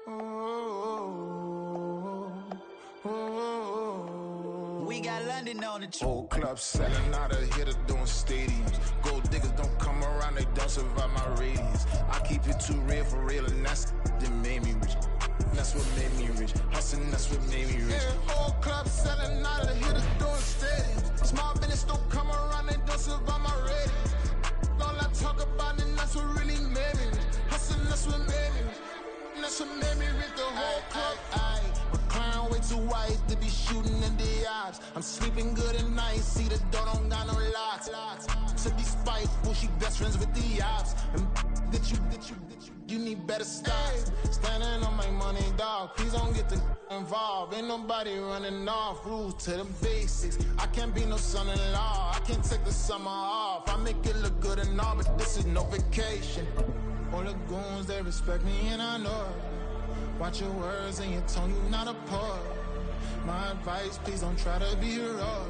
We got London on the Whole club selling out of here to doing stadiums. Gold diggers don't come around, they don't survive my radius. I keep it too real for real, and that's that made me rich. That's what made me rich. Hustling, that's what made me rich. Yeah, whole club selling out of here to doing stadiums. Small business don't come around, they don't survive my radius. All I talk about, and that's what really made me rich. Hustling, that's what made me rich. That's what made me rich, the whole club. McLaren way too white to be shooting in the eyes. I'm sleeping good at night, see the door don't got no locks. To be spiteful, she best friends with the ops. And you need better stop. Standing on my money, dog. Please don't get the involved. Ain't nobody running off. Rules to the basics. I can't be no son-in-law. I can't take the summer off. I make it look good and all, but this is no vacation. All the goons, they respect me and I know it. Watch your words and your tone, you not a poet. My advice, please don't try to be heroic.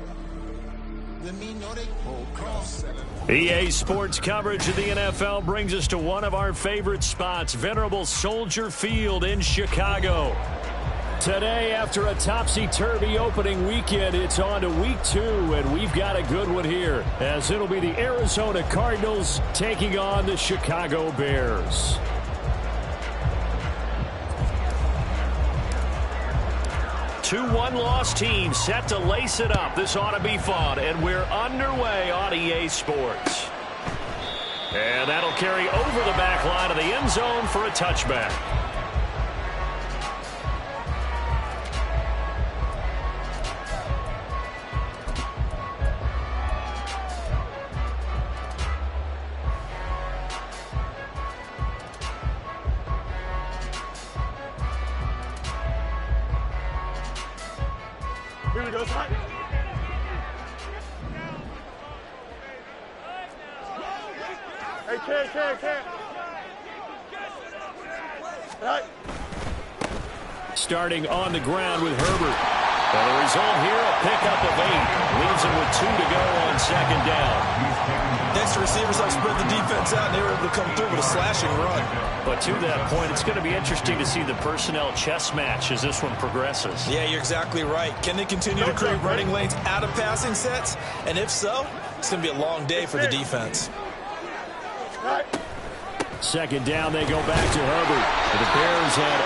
Let me know they whole cross. EA Sports coverage of the NFL brings us to one of our favorite spots, venerable Soldier Field in Chicago. Today, after a topsy-turvy opening weekend, it's on to week 2, and we've got a good one here, as it'll be the Arizona Cardinals taking on the Chicago Bears. Two one-loss teams set to lace it up. This ought to be fun, and we're underway on EA Sports. And that'll carry over the back line of the end zone for a touchback. Here we go, son. Hey, Ken. Right. Starting on the ground with Herbert. Well, the result here, a pickup of 8. Leaves him with 2 to go on second down. Next, receivers have spread the defense out, and they were able to come through with a slashing run. But to that point, it's going to be interesting to see the personnel chess match as this one progresses. Yeah, you're exactly right. Can they continue to create running lanes out of passing sets? And if so, it's going to be a long day for the defense. Second down, they go back to Herbert. The Bears had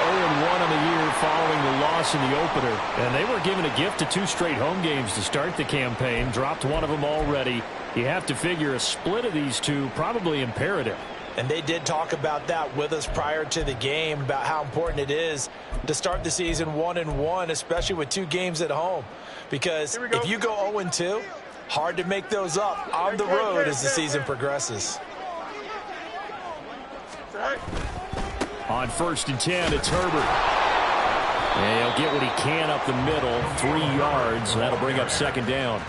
0-1 on the year following the loss in the opener. And they were given a gift of 2 straight home games to start the campaign. Dropped one of them already. You have to figure a split of these two probably imperative. And they did talk about that with us prior to the game, about how important it is to start the season 1-1, especially with 2 games at home. Because if you go 0-2, hard to make those up on the road as the season progresses. On 1st and 10, it's Herbert. And he'll get what he can up the middle, 3 yards. That'll bring up second down.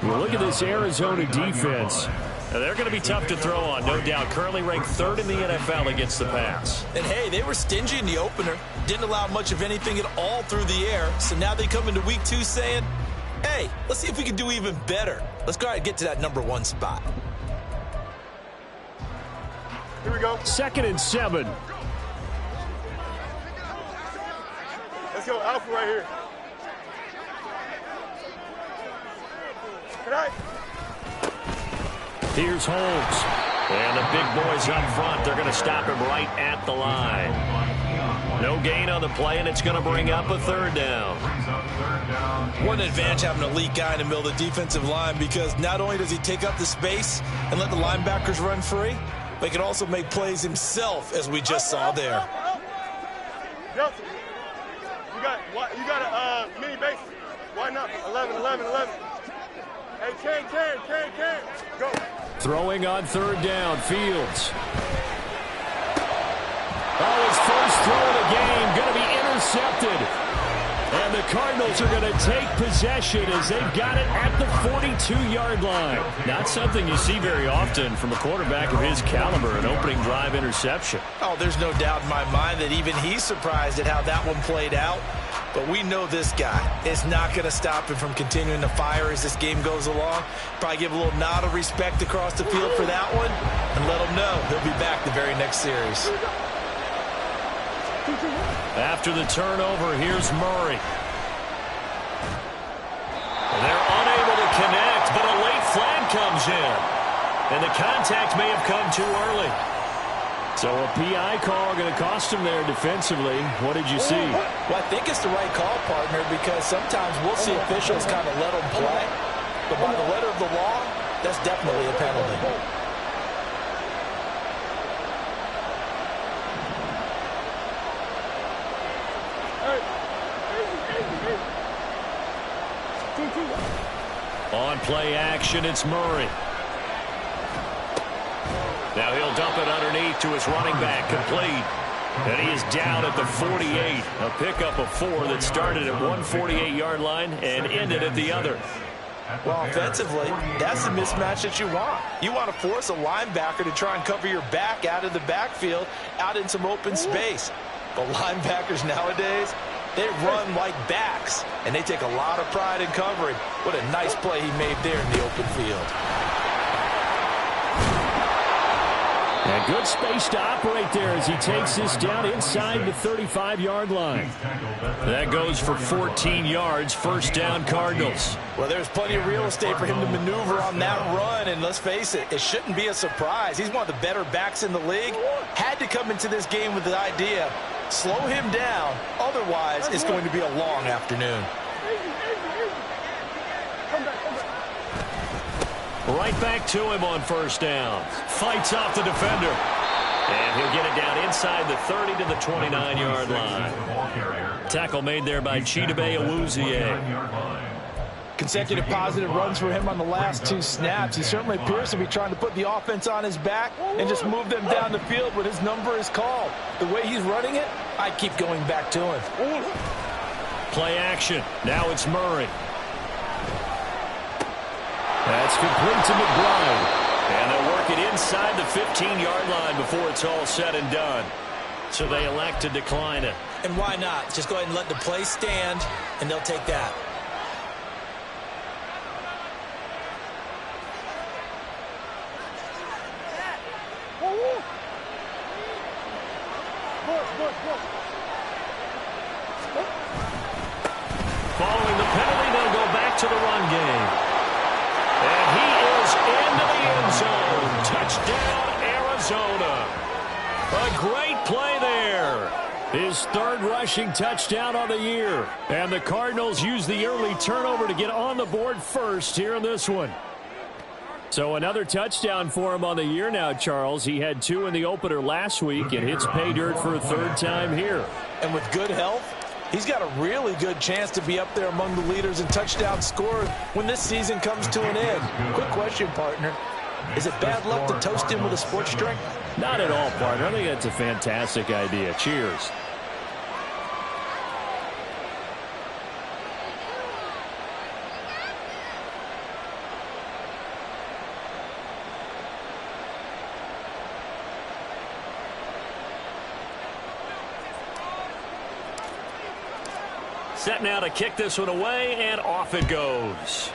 Well, look at this Arizona defense. Now, they're going to be tough to throw on, no doubt. Currently ranked 3rd in the NFL against the pass. And, hey, they were stingy in the opener. Didn't allow much of anything at all through the air. So now they come into week 2 saying, hey, let's see if we can do even better. Let's go ahead and get to that number 1 spot. Here we go. 2nd and 7. Let's go, Alpha right here. Good night. Here's Holmes. And the big boys up front, they're going to stop him right at the line. No gain on the play, and it's going to bring up a 3rd down. What an advantage having an elite guy in the middle of the defensive line, because not only does he take up the space and let the linebackers run free, but he can also make plays himself, as we just saw there. Justin, you got a mini base. Why not? 11. Hey, Ken. Go. Throwing on 3rd down, Fields. Oh, his first throw of the game going to be intercepted. And the Cardinals are going to take possession as they've got it at the 42-yard line. Not something you see very often from a quarterback of his caliber, an opening drive interception. Oh, there's no doubt in my mind that even he's surprised at how that one played out. But we know this guy is not going to stop him from continuing to fire as this game goes along. Probably give a little nod of respect across the field for that one and let him know he'll be back the very next series. After the turnover, here's Murray. They're unable to connect, but a late flag comes in. And the contact may have come too early. So a PI call going to cost him there defensively. What did you see? Well, I think it's the right call, partner, because sometimes we'll see officials kind of let them play. But by the letter of the law, that's definitely a penalty. On play action, it's Murray. Now he'll dump it underneath to his running back, complete. And he is down at the 48. A pickup of 4 that started at one 48-yard line and ended at the other. Well, offensively, that's the mismatch that you want. You want to force a linebacker to try and cover your back out of the backfield, out in some open space. But linebackers nowadays, they run like backs, and they take a lot of pride in covering. What a nice play he made there in the open field. A good space to operate there as he takes this down inside the 35-yard line. That goes for 14 yards, first down Cardinals. Well, there's plenty of real estate for him to maneuver on that run, and let's face it, it shouldn't be a surprise. He's one of the better backs in the league. Had to come into this game with the idea, slow him down, otherwise it's going to be a long afternoon. Right back to him on first down. Fights off the defender. And he'll get it down inside the 30 to the 29-yard line. Tackle made there by Chidobe Awuzie. Consecutive positive runs for him on the last 2 snaps. He certainly appears to be trying to put the offense on his back and just move them down the field when his number is called. The way he's running it, I keep going back to him. Play action. Now it's Murray. That's complete to McBride. And they'll work it inside the 15-yard line before it's all said and done. So they elect to decline it. And why not? Just go ahead and let the play stand, and they'll take that. Following the penalty, they'll go back to the run game. And he is into the end zone. Touchdown, Arizona. A great play there. His 3rd rushing touchdown on the year. And the Cardinals use the early turnover to get on the board first here in this one. So another touchdown for him on the year now, Charles. He had 2 in the opener last week and hits pay dirt for a 3rd time here. And with good health, he's got a really good chance to be up there among the leaders in touchdowns scored when this season comes to an end. Quick question, partner. Is it bad luck to toast him with a sports drink? Not at all, partner. I think that's a fantastic idea. Cheers. Set now to kick this one away, and off it goes.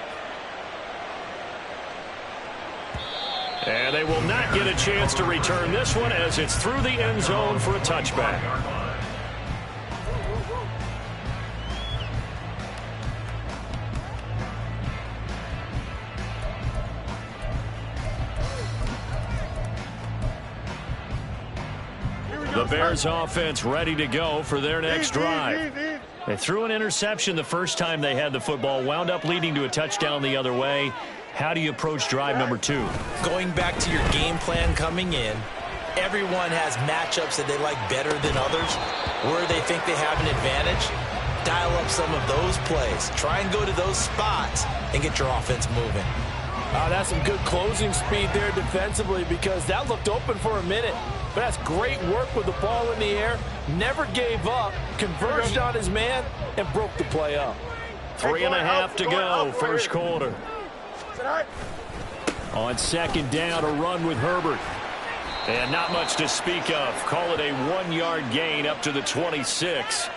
And they will not get a chance to return this one as it's through the end zone for a touchback. The Bears offense ready to go for their next drive. They threw an interception the first time they had the football, wound up leading to a touchdown the other way. How do you approach drive number 2? Going back to your game plan coming in, everyone has matchups that they like better than others, where they think they have an advantage. Dial up some of those plays. Try and go to those spots and get your offense moving. That's some good closing speed there defensively, because that looked open for a minute. But that's great work with the ball in the air. Never gave up, converged on his man, and broke the play up. 3.5 to go, first quarter. On 2nd down, a run with Herbert. And not much to speak of. Call it a 1-yard gain up to the 26.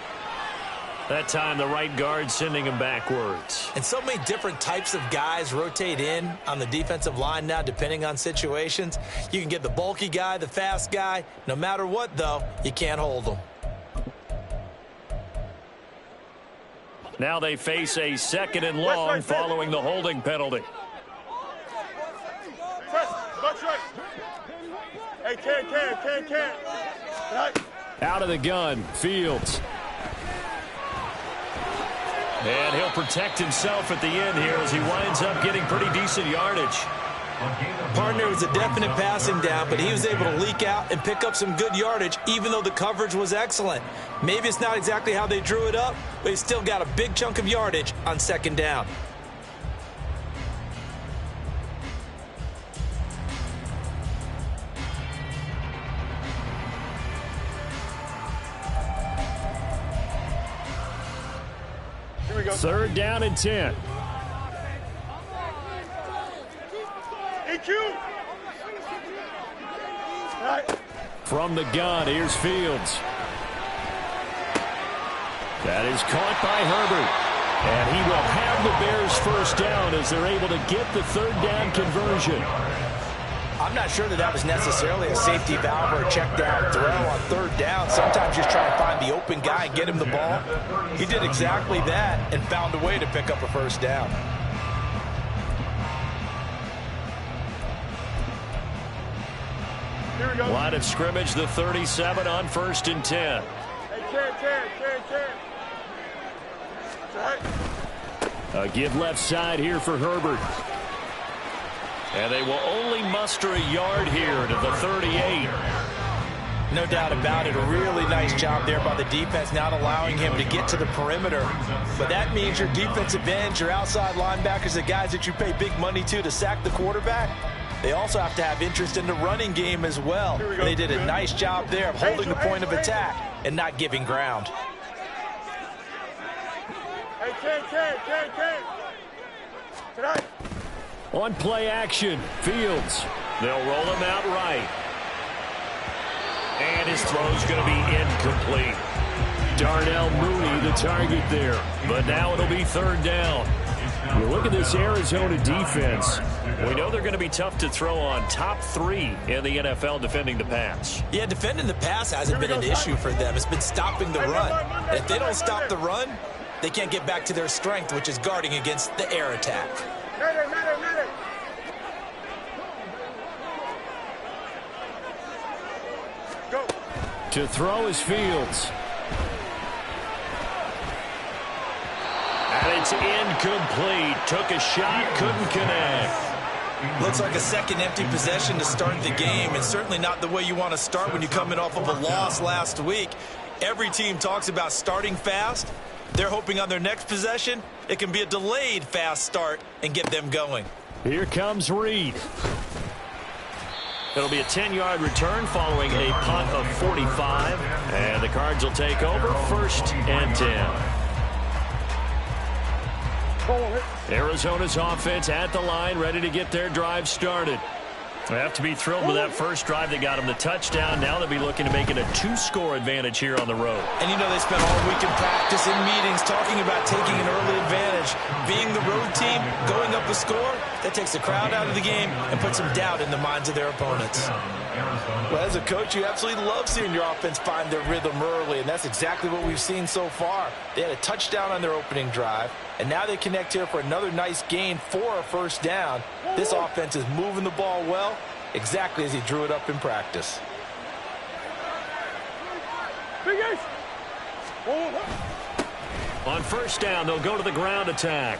That time the right guard sending him backwards. And so many different types of guys rotate in on the defensive line now, depending on situations. You can get the bulky guy, the fast guy. No matter what, though, you can't hold them. Now they face a 2nd and long following the holding penalty. Press, box right. Hey, can. Right. Out of the gun, Fields. And he'll protect himself at the end here as he winds up getting pretty decent yardage. Partner, was a definite passing down, but he was able to leak out and pick up some good yardage, even though the coverage was excellent. Maybe it's not exactly how they drew it up, but he still got a big chunk of yardage on 2nd down. Here we go. 3rd down and 10. EQ. Right. From the gun, here's Fields. That is caught by Herbert. And he will have the Bears 1st down as they're able to get the 3rd down conversion. I'm not sure that was necessarily a safety valve or a check down throw on 3rd down. Sometimes just try to find the open guy and get him the ball. He did exactly that and found a way to pick up a 1st down. Here we go. Line of scrimmage, the 37 on 1st and 10. Hey, can. Right. A give left side here for Herbert. And they will only muster a yard here to the 38. No doubt about it. A really nice job there by the defense, not allowing him to get to the perimeter. But that means your defensive ends, your outside linebackers, the guys that you pay big money to sack the quarterback, they also have to have interest in the running game as well. They did a nice job there of holding the point of attack and not giving ground. Hey, can. Tonight. On play action, Fields. They'll roll him out right. And his throw's going to be incomplete. Darnell Mooney the target there. But now it'll be 3rd down. You look at this Arizona defense. We know they're going to be tough to throw on. Top 3 in the NFL defending the pass. Yeah, defending the pass hasn't been an issue for them. It's been stopping the run. And if they don't stop the run, they can't get back to their strength, which is guarding against the air attack. Medic. Go. To throw is Fields. And it's incomplete. Took a shot, couldn't connect. Looks like a second empty possession to start the game, and certainly not the way you want to start when you're coming off of a loss last week. Every team talks about starting fast. They're hoping on their next possession, it can be a delayed fast start and get them going. Here comes Reed. It'll be a 10-yard return following a punt of 45. And the Cards will take over 1st and 10. Arizona's offense at the line, ready to get their drive started. They have to be thrilled with that first drive. They got them the touchdown. Now they'll be looking to make it a 2-score advantage here on the road. And you know they spent all week in practice and meetings talking about taking an early advantage. Being the road team, going up a score, that takes the crowd out of the game and puts some doubt in the minds of their opponents. Well, as a coach, you absolutely love seeing your offense find their rhythm early, and that's exactly what we've seen so far. They had a touchdown on their opening drive, and now they connect here for another nice gain for a 1st down. This offense is moving the ball well, exactly as he drew it up in practice. On 1st down, they'll go to the ground attack.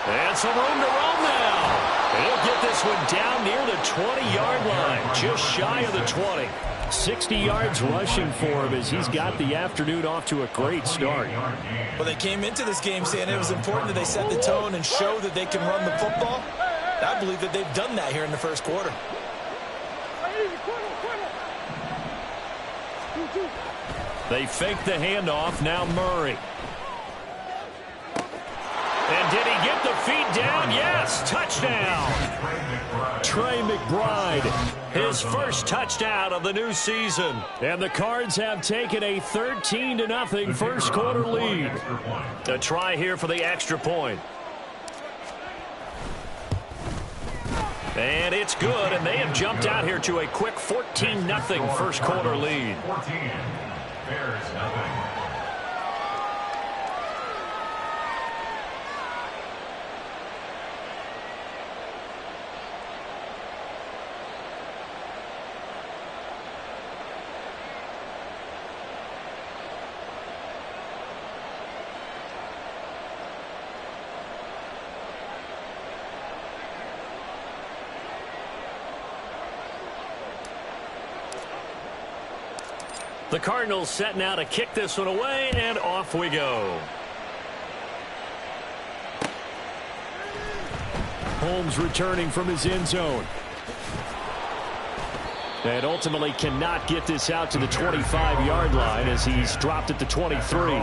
And some room to roam now. He'll get this one down near the 20-yard line, just shy of the 20. 60 yards rushing for him as he's got the afternoon off to a great start. Well, they came into this game saying it was important that they set the tone and show that they can run the football. I believe that they've done that here in the first quarter. They fake the handoff. Now Murray. And did he get the feet down? Yes, touchdown. Trey McBride, his first touchdown of the new season. And the Cards have taken a 13-0 first quarter lead. A try here for the extra point. And it's good, and they have jumped out here to a quick 14-0 first quarter lead. The Cardinals set now to kick this one away, and off we go. Holmes returning from his end zone. And ultimately cannot get this out to the 25-yard line as he's dropped at the 23.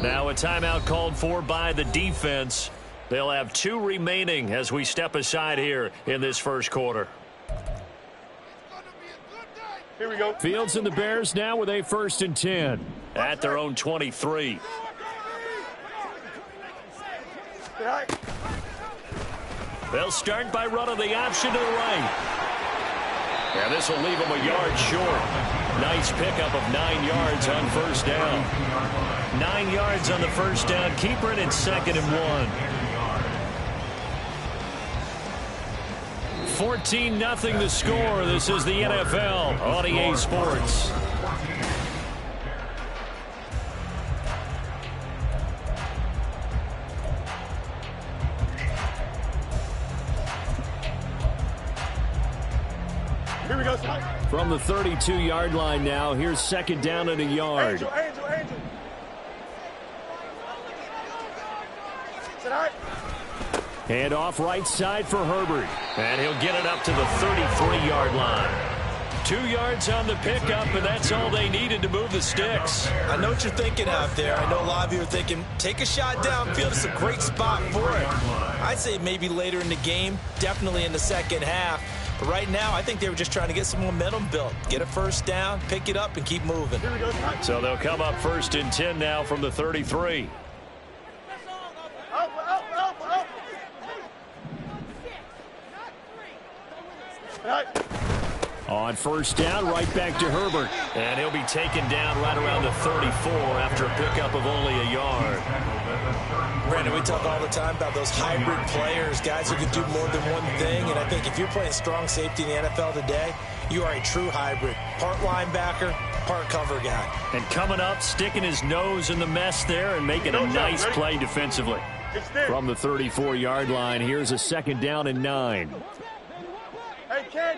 Now a timeout called for by the defense. They'll have 2 remaining as we step aside here in this first quarter. Here we go. Fields and the Bears now with a 1st and 10 at their own 23. They'll start by running the option to the right. And this will leave them a yard short. Nice pickup of 9 yards on first down. 9 yards on the first down. Keeper it in 2nd and 1. 14-0 the score. This is the NFL on EA Sports. Here we go, from the 32-yard line now. Here's 2nd down and a yard. Angel. Tonight. Hand off right side for Herbert. And he'll get it up to the 33-yard line. 2 yards on the pickup, and that's all they needed to move the sticks. I know what you're thinking out there. I know a lot of you are thinking, take a shot downfield. It's a great spot for it. I'd say maybe later in the game, definitely in the second half. But right now, I think they were just trying to get some momentum built. Get a first down, pick it up, and keep moving. So they'll come up 1st and 10 now from the 33. Up. On first down, right back to Herbert. And he'll be taken down right around the 34 after a pickup of only a yard. Brandon, we talk all the time about those hybrid players, guys who can do more than one thing. And I think if you're playing strong safety in the NFL today, you are a true hybrid. Part linebacker, part cover guy. And coming up, sticking his nose in the mess there and making a nice play defensively. From the 34-yard line, here's a 2nd down and 9. Hey, Ken.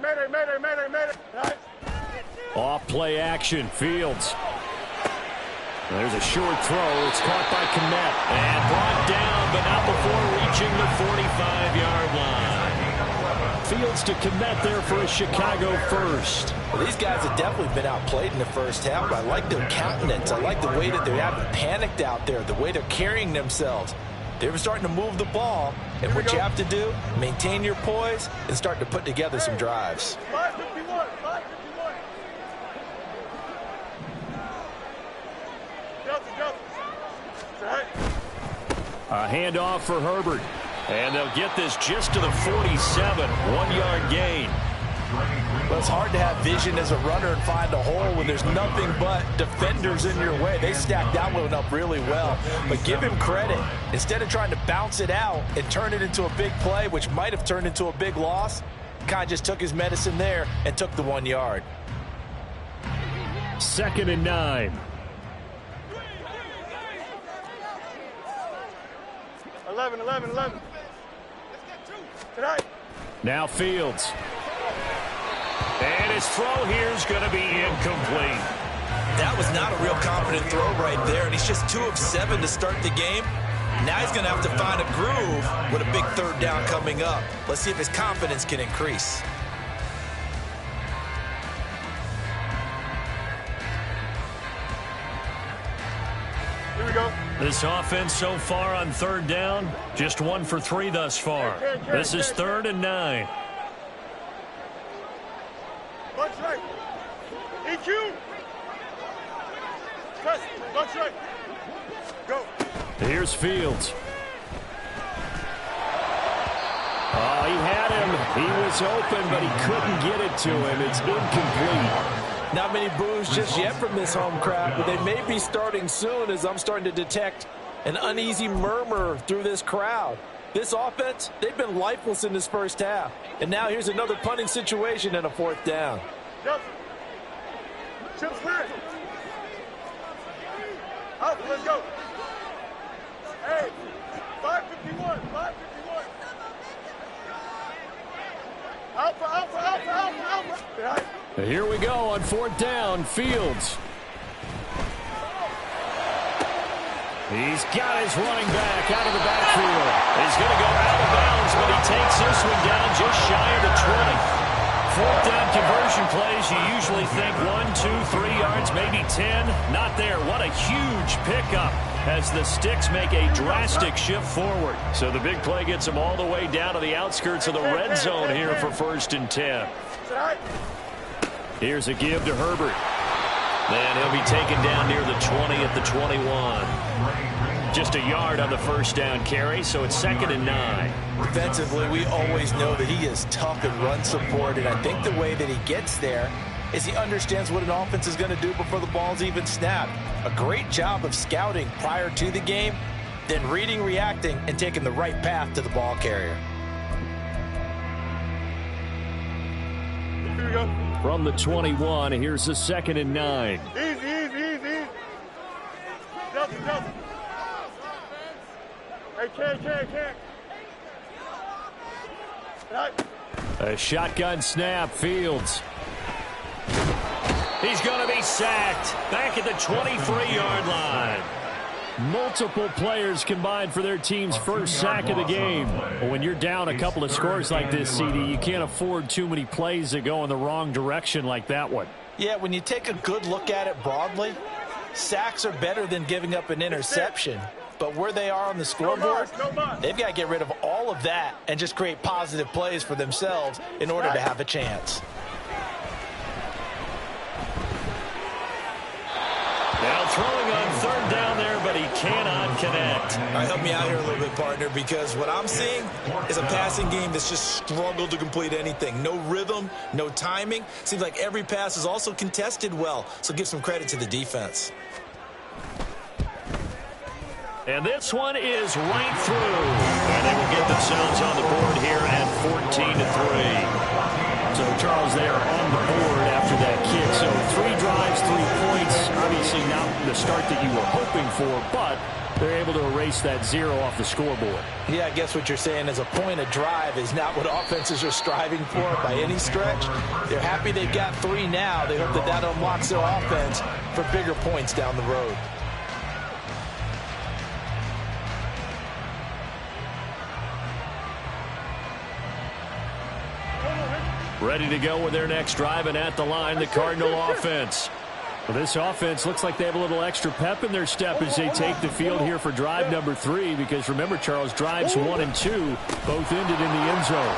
Mayday. Nice. Off play action, Fields. There's a short throw. It's caught by Kmet. And brought down, but not before reaching the 45-yard line. Fields to Kmet there for a Chicago first. Well, these guys have definitely been outplayed in the first half, but I like their countenance. I like the way that they haven't panicked out there, the way they're carrying themselves. They were starting to move the ball, and what you have to do, maintain your poise and start to put together some drives. 551. Delta. A handoff for Herbert. And they'll get this just to the 47. 1-yard gain. Well, it's hard to have vision as a runner and find a hole when there's nothing but defenders in your way. They stacked that one up really well. But give him credit. Instead of trying to bounce it out and turn it into a big play, which might have turned into a big loss, kind of just took his medicine there and took the 1 yard. 2nd and 9. 11. Tonight. Now Fields. And his throw here is going to be incomplete. That was not a real confident throw right there, and he's just 2 of 7 to start the game. Now he's going to have to find a groove with a big 3rd down coming up. Let's see if his confidence can increase. Here we go. This offense so far on 3rd down, just 1 for 3 thus far. This is 3rd and 9. Bunch right. EQ. Press. Bunch right. Go. Here's Fields. Oh, he had him. He was open, but he couldn't get it to him. It's incomplete. Not many boos just yet from this home crowd, but they may be starting soon as I'm starting to detect an uneasy murmur through this crowd. This offense, they've been lifeless in this first half. And now here's another punting situation and a 4th down. Jump. Chips back. Up, let's go. Hey, 551. Here we go on 4th down. Fields. He's got his running back out of the backfield. He's going to go out of bounds, but he takes this one down just shy of the 20. 4th down conversion plays, you usually think 1, 2, 3 yards, maybe 10. Not there. What a huge pickup as the Sticks make a drastic shift forward. So the big play gets them all the way down to the outskirts of the red zone here for 1st and 10. Here's a give to Herbert. And he'll be taken down near the 20 at the 21. Just a yard on the 1st down carry, so it's 2nd and 9. Defensively, we always know that he is tough in run support, and I think the way that he gets there is he understands what an offense is going to do before the ball's even snapped. A great job of scouting prior to the game, then reading, reacting, and taking the right path to the ball carrier. Here we go. From the 21, here's the 2nd and 9. Easy. Jump. Hey, can't. Right. A shotgun snap. Fields. He's going to be sacked back at the 23-yard line. Multiple players combined for their team's first sack of the game. Well, when you're down a couple of scores like this, CD, you can't afford too many plays that go in the wrong direction like that one. Yeah, when you take a good look at it broadly, sacks are better than giving up an interception. But where they are on the scoreboard, they've got to get rid of all of that and just create positive plays for themselves in order to have a chance. Now throwing on 3rd down there, but he cannot connect. All right, help me out here a little bit, partner, because what I'm seeing is a passing game that's just struggled to complete anything. No rhythm, no timing. Seems like every pass is also contested well, so give some credit to the defense. And this one is right through. And they will get themselves on the board here at 14-3. So, Charles, they are on the board after that kick. So 3 drives, 3 points. Obviously not the start that you were hoping for, but they're able to erase that 0 off the scoreboard. Yeah, I guess what you're saying is a point a drive is not what offenses are striving for by any stretch. They're happy they've got 3 now. They hope that that unlocks their offense for bigger points down the road. Ready to go with their next drive, and at the line, the Cardinal offense. Well, this offense looks like they have a little extra pep in their step as they take the field here for drive number 3, because remember, Charles, drives 1 and 2 both ended in the end zone.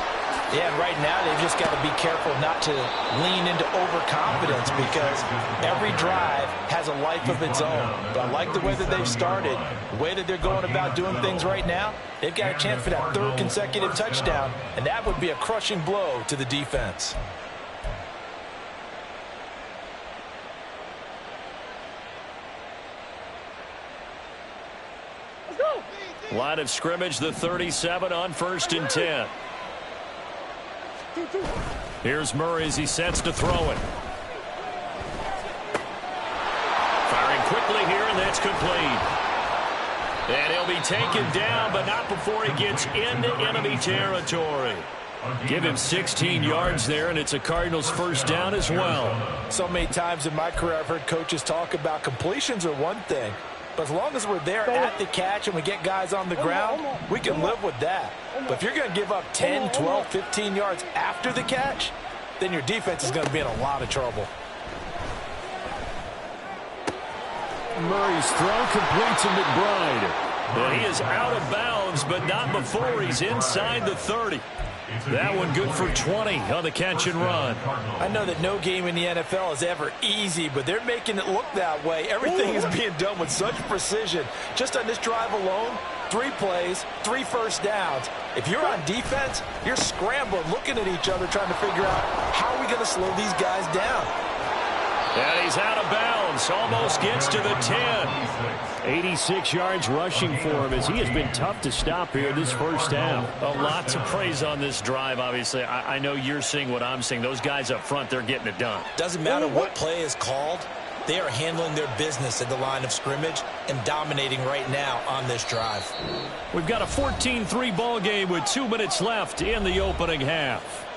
Yeah, and right now they've just got to be careful not to lean into overconfidence, because every drive has a life of its own. But I like the way that they've started, the way that they're going about doing things right now. They've got a chance for that 3rd consecutive touchdown, and that would be a crushing blow to the defense. Line of scrimmage, the 37 on 1st and 10. Here's Murray as he sets to throw it. Firing quickly here, and that's complete. And he'll be taken down, but not before he gets into enemy territory. Give him 16 yards there, and it's a Cardinals 1st down as well. So many times in my career I've heard coaches talk about completions are one thing, but as long as we're there at the catch and we get guys on the ground, we can live with that. But if you're going to give up 10, 12, 15 yards after the catch, then your defense is going to be in a lot of trouble. Murray's throw complete to McBride. And he is out of bounds, but not before he's inside the 30. That one good for 20 on the catch and run. I know that no game in the NFL is ever easy, but they're making it look that way. Everything is being done with such precision. Just on this drive alone, 3 plays, 3 first downs. If you're on defense, you're scrambling, looking at each other, trying to figure out how are we going to slow these guys down. And he's out of bounds, almost gets to the 10. 86 yards rushing for him as he has been tough to stop here this first half. A lot to praise on this drive, obviously. I know you're seeing what I'm seeing. Those guys up front, they're getting it done. Doesn't matter what play is called. They are handling their business at the line of scrimmage and dominating right now on this drive. We've got a 14-3 ball game with 2 minutes left in the opening half.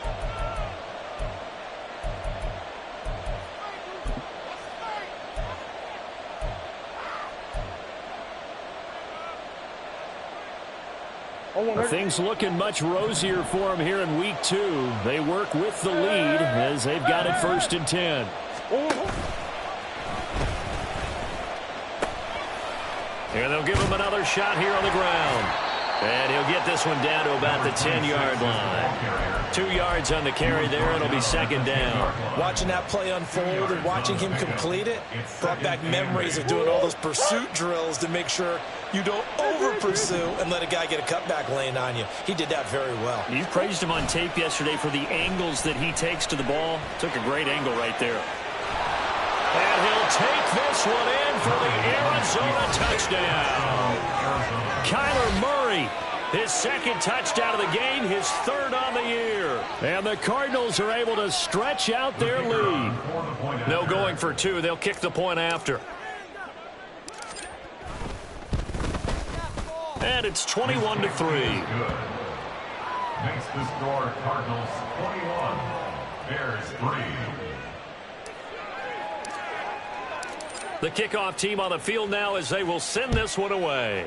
Things looking much rosier for them here in week 2. They work with the lead as they've got it 1st and 10. And they'll give him another shot here on the ground. And he'll get this one down to about the 10-yard line. 2 yards on the carry there. It'll be 2nd down. Watching that play unfold and watching him complete it brought back memories of doing all those pursuit drills to make sure you don't over-pursue and let a guy get a cutback lane on you. He did that very well. You praised him on tape yesterday for the angles that he takes to the ball. Took a great angle right there. And he'll take this one in for the Arizona touchdown. Kyler Murray, his 2nd touchdown of the game, his 3rd on the year. And the Cardinals are able to stretch out their lead. No going for 2. They'll kick the point after. And it's 21-3. Makes the score Cardinals 21, Bears 3. The kickoff team on the field now as they will send this one away.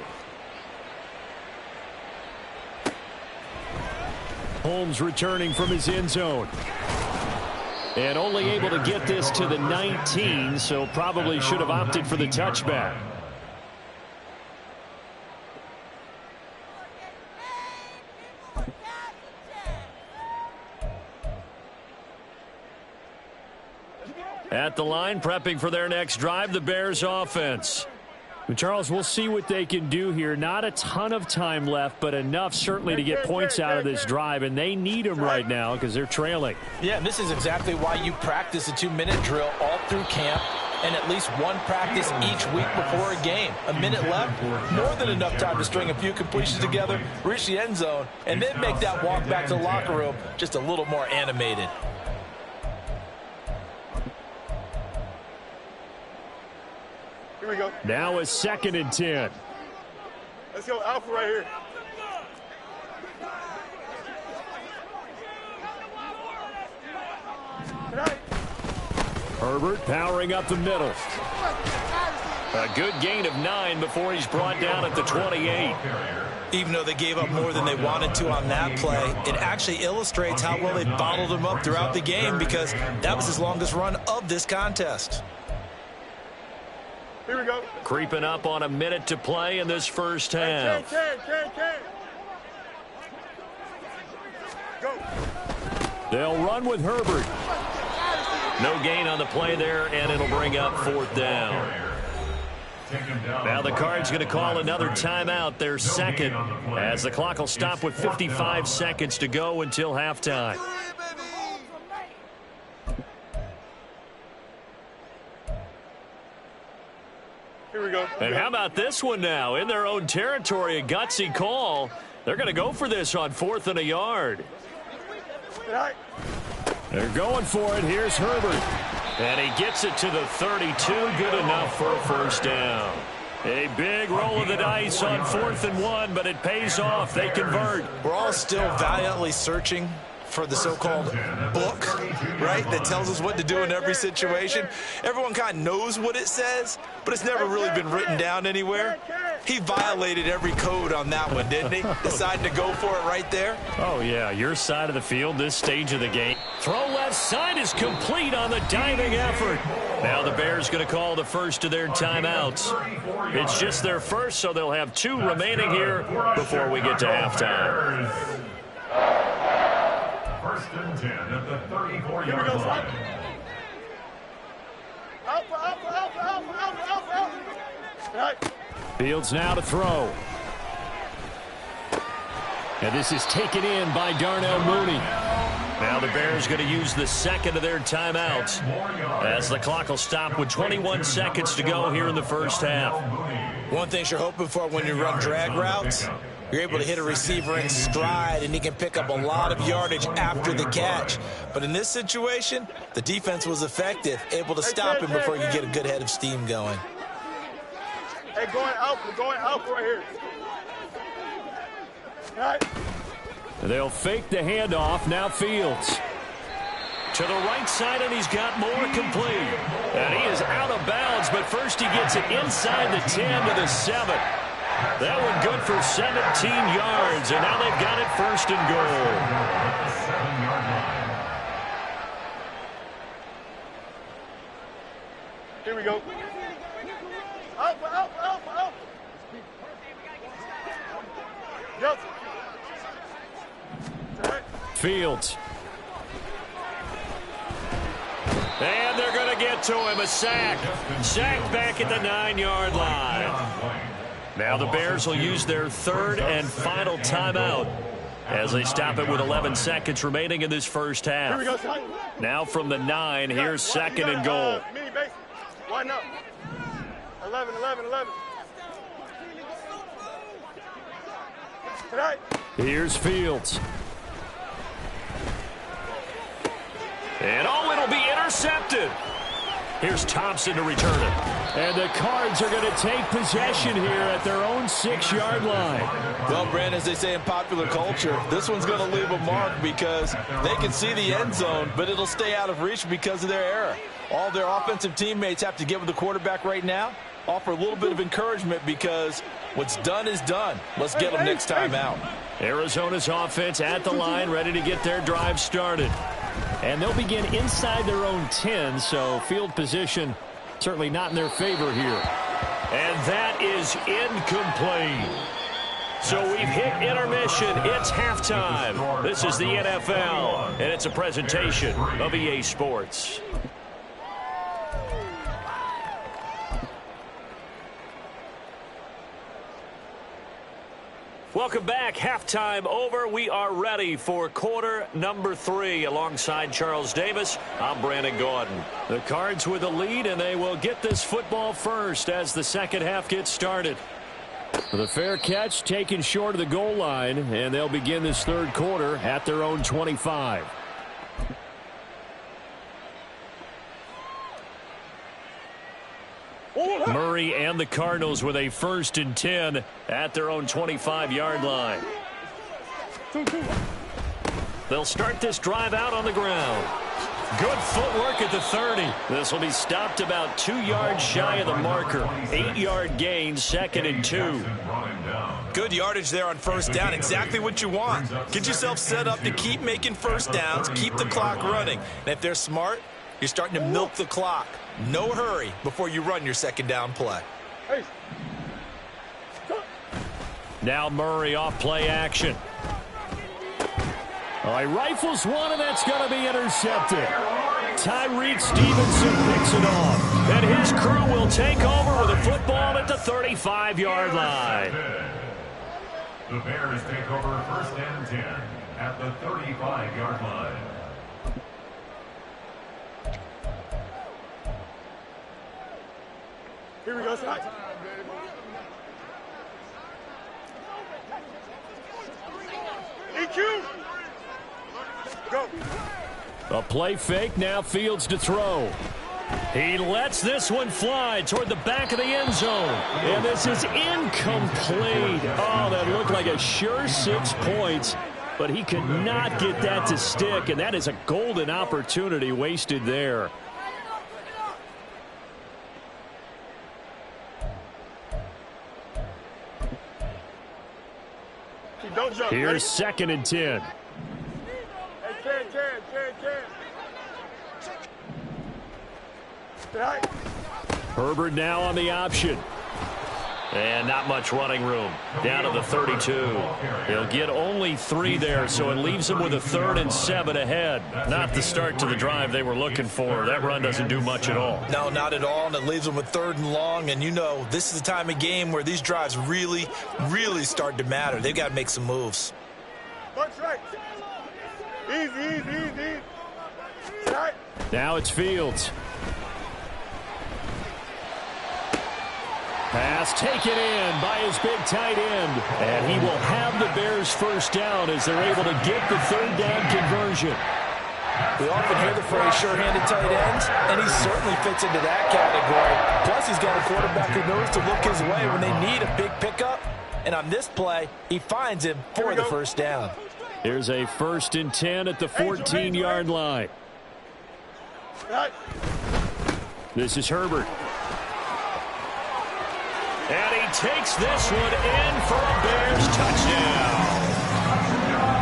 Holmes returning from his end zone. And only able to get this to the 19, so probably should have opted for the touchback. At the line, prepping for their next drive, the Bears offense. Charles, we'll see what they can do here. Not a ton of time left, but enough certainly to get points out of this drive, and they need them right now because they're trailing. Yeah, and this is exactly why you practice a 2-minute drill all through camp and at least one practice each week before a game. A minute left, more than enough time to string a few completions together, reach the end zone, and then make that walk back to the locker room just a little more animated. Here we go. Now a 2nd and 10. Let's go Alpha right here. Herbert powering up the middle. A good gain of 9 before he's brought down at the 28. Even though they gave up more than they wanted to on that play, it actually illustrates how well they bottled him up throughout the game because that was his longest run of this contest. Here we go. Creeping up on a minute to play in this first half. Go. They'll run with Herbert. No gain on the play there, and it'll bring up 4th down. Now the Cards going to call another timeout, their 2nd, as the clock will stop with 55 seconds to go until halftime. Here we go. And how about this one now? In their own territory, a gutsy call. They're going to go for this on 4th and a yard. They're going for it. Here's Herbert. And he gets it to the 32. Good enough for a 1st down. A big roll of the dice on 4th and 1, but it pays off. They convert. We're all still valiantly searching for the so-called book, right, that tells us what to do in every situation. Everyone kind of knows what it says, but it's never really been written down anywhere. He violated every code on that one, didn't he? Decided to go for it right there. Oh, yeah, your side of the field, this stage of the game. Throw left side is complete on the diving effort. Now the Bears going to call the first of their timeouts. It's just their first, so they'll have 2 remaining here before we get to halftime. 1st and 10 at the 34-yard line. Fields now to throw. And this is taken in by Darnell Mooney. Now the Bears going to use the 2nd of their timeouts as the clock will stop with 21 seconds to go here in the first half. One thing you're hoping for when you run drag routes, you're able to hit a receiver in stride and he can pick up a lot of yardage after the catch. But in this situation, the defense was effective, able to stop him before he could get a good head of steam going. Hey, going out right here. All right. They'll fake the handoff. Now Fields. To the right side, and he's got more complete. And he is out of bounds, but first he gets it inside the 10 to the 7. That one good for 17 yards, and now they've got it first and goal. Here we go. Out. Yep. Fields. And they're going to get to him. A sack. Sacked back at the 9-yard line. Now the Bears will use their third and final timeout as they stop it with 11 seconds remaining in this first half. Now from the 9, here's second and goal. Line up. 11. Here's Fields. And it'll be intercepted. Here's Thompson to return it. And the Cards are going to take possession here at their own 6-yard line. Well, Brandon, as they say in popular culture, this one's going to leave a mark because they can see the end zone, but it'll stay out of reach because of their error. All their offensive teammates have to get with the quarterback right now, offer a little bit of encouragement because what's done is done. Let's get them next time out. Arizona's offense at the line, ready to get their drive started. And they'll begin inside their own 10, so field position certainly not in their favor here. And that is incomplete. So we've hit intermission. It's halftime. This is the NFL, and it's a presentation of EA Sports. Welcome back. Halftime over. We are ready for quarter number 3. Alongside Charles Davis, I'm Brandon Gordon. The Cards with the lead, and they will get this football first as the second half gets started. The fair catch taken short of the goal line, and they'll begin this third quarter at their own 25. Murray and the Cardinals with a 1st and 10 at their own 25-yard line. They'll start this drive out on the ground. Good footwork at the 30. This will be stopped about 2 yards shy of the marker. 8-yard gain, 2nd and 2. Good yardage there on first down. Exactly what you want. Get yourself set up to keep making first downs, keep the clock running. And if they're smart, you're starting to milk the clock. No hurry before you run your second down play. Now Murray off play action. He rifles one, and that's going to be intercepted. Tyreek Stevenson picks it off. And his crew will take over with a football at the 35-yard line. The Bears take over 1st and 10 at the 35-yard line. Here we go, Scott. EQ. Go. A play fake, now Fields to throw. He lets this one fly toward the back of the end zone. And this is incomplete. Oh, that looked like a sure 6 points. But he could not get that to stick, and that is a golden opportunity wasted there. Don't jump. Here's 2nd and 10. Hey, Ken. Herbert now on the option. And not much running room. Down to the 32. He'll get only 3 there, so it leaves him with a 3rd and 7 ahead. Not the start to the drive they were looking for. That run doesn't do much at all. No, not at all, and it leaves them with 3rd and long. And you know, this is the time of game where these drives really start to matter. They've got to make some moves. Right. Easy. Right. Now it's Fields. Pass taken in by his big tight end. And he will have the Bears first down as they're able to get the 3rd down conversion. We often hear the phrase sure-handed tight ends, and he certainly fits into that category. Plus, he's got a quarterback who knows to look his way when they need a big pickup. And on this play, he finds him for the first down. Here's a 1st and 10 at the 14-yard line. This is Herbert. And he takes this one in for a Bears touchdown.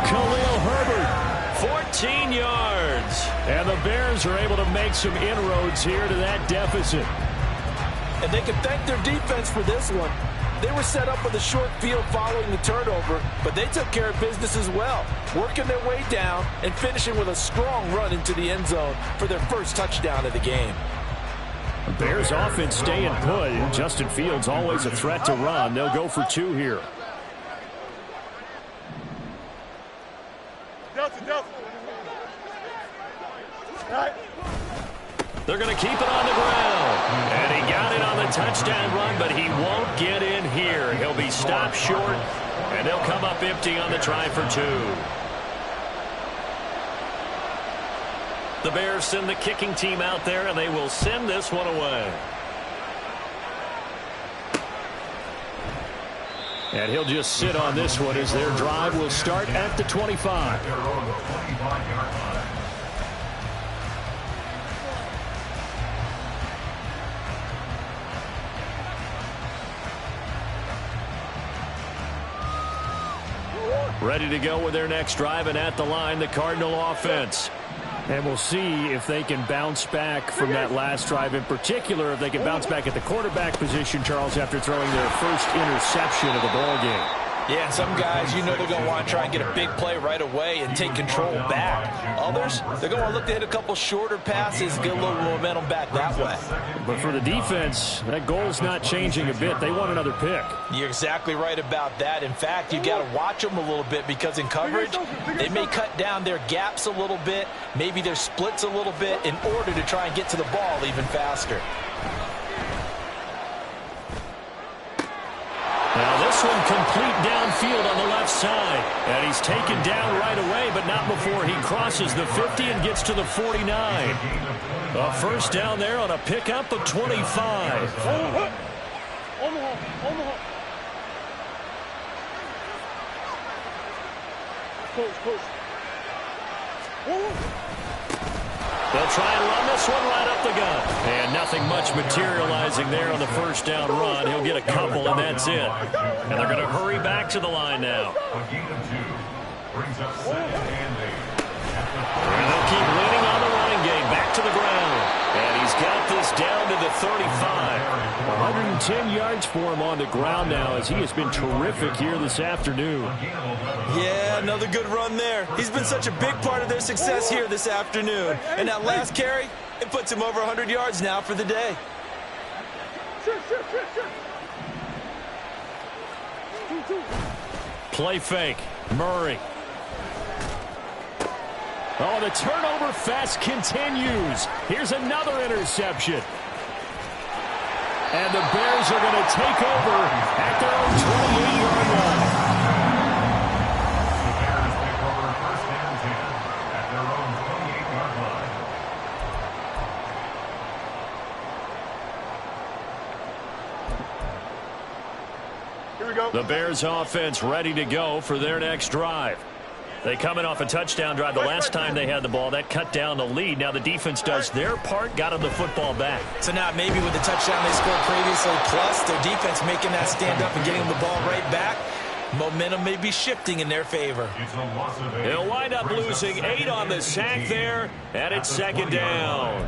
Khalil Herbert, 14 yards. And the Bears are able to make some inroads here to that deficit. And they can thank their defense for this one. They were set up with a short field following the turnover, but they took care of business as well, working their way down and finishing with a strong run into the end zone for their first touchdown of the game. The Bears offense staying put. Justin Fields always a threat to run. They'll go for 2 here. They're going to keep it on the ground. And he got it on the touchdown run, but he won't get in here. He'll be stopped short, and they'll come up empty on the try for 2. The Bears send the kicking team out there, and they will send this one away. And he'll just sit on this one as their drive will start at the 25. Ready to go with their next drive, and at the line, the Cardinal offense. And we'll see if they can bounce back from that last drive, in particular if they can bounce back at the quarterback position, Charles, after throwing their first interception of the ball game. Yeah, and some guys, you know, they're going to want to try and get a big play right away and take control back. Others, they're going to look to hit a couple shorter passes, get a little momentum back that way. But for the defense, that goal's not changing a bit. They want another pick. You're exactly right about that. In fact, you got to watch them a little bit because in coverage, they may cut down their gaps a little bit, maybe their splits a little bit in order to try and get to the ball even faster. Now this one complete downfield on the left side. And he's taken down right away, but not before he crosses the 50 and gets to the 49. A first down there on a pickup of 25. They'll try and run this one right up the gut. And nothing much materializing there on the first down run. He'll get a couple, and that's it. And they're going to hurry back to the line now. And they'll keep leaning on the running game. Back to the ground. And he's got this down to the 35. 110 yards for him on the ground now as he has been terrific here this afternoon. Yeah, another good run there. He's been such a big part of their success here this afternoon. And that last carry, it puts him over 100 yards now for the day. Play fake. Murray. Oh, the turnover fest continues. Here's another interception. And the Bears are going to take over at their own 28-yard line. The Bears take over first and 10 at their own 28-yard line. Here we go. The Bears offense ready to go for their next drive. They come in off a touchdown drive the last time they had the ball. That cut down the lead. Now the defense does their part, got them the football back. So now maybe with the touchdown they scored previously, plus their defense making that stand up and getting the ball right back, momentum may be shifting in their favor. He'll wind up losing 8 on the sack there, and it's second down.